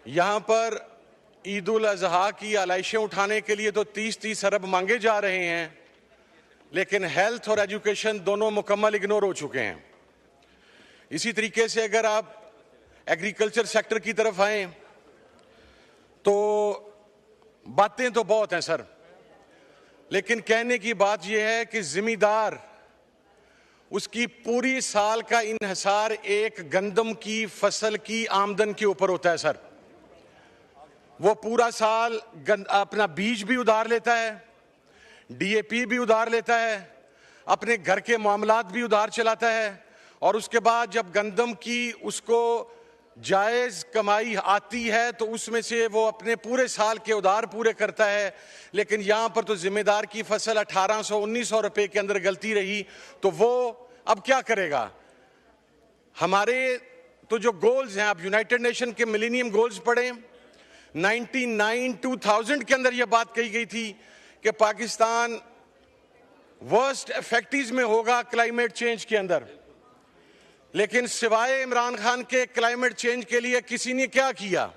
यहां पर ईद उल अजहा की आलाइशें उठाने के लिए तो 30-30 अरब मांगे जा रहे हैं, लेकिन हेल्थ और एजुकेशन दोनों मुकम्मल इग्नोर हो चुके हैं। इसी तरीके से अगर आप एग्रीकल्चर सेक्टर की तरफ आए तो बातें तो बहुत हैं सर, लेकिन कहने की बात यह है कि जिम्मेदार उसकी पूरी साल का इन्हिसार एक गंदम की फसल की आमदन के ऊपर होता है सर। वो पूरा साल अपना बीज भी उधार लेता है, डीएपी भी उधार लेता है, अपने घर के मामलात भी उधार चलाता है, और उसके बाद जब गंदम की उसको जायज़ कमाई आती है तो उसमें से वो अपने पूरे साल के उधार पूरे करता है। लेकिन यहाँ पर तो जिम्मेदार की फसल 1800-1900 रुपए के अंदर गलती रही तो वो अब क्या करेगा। हमारे तो जो गोल्स हैं, आप यूनाइटेड नेशन के मिलेनियम गोल्स पढ़ें, 1999-2000 के अंदर यह बात कही गई थी कि पाकिस्तान वर्स्ट इफेक्टिव में होगा क्लाइमेट चेंज के अंदर, लेकिन सिवाय इमरान खान के क्लाइमेट चेंज के लिए किसी ने क्या किया।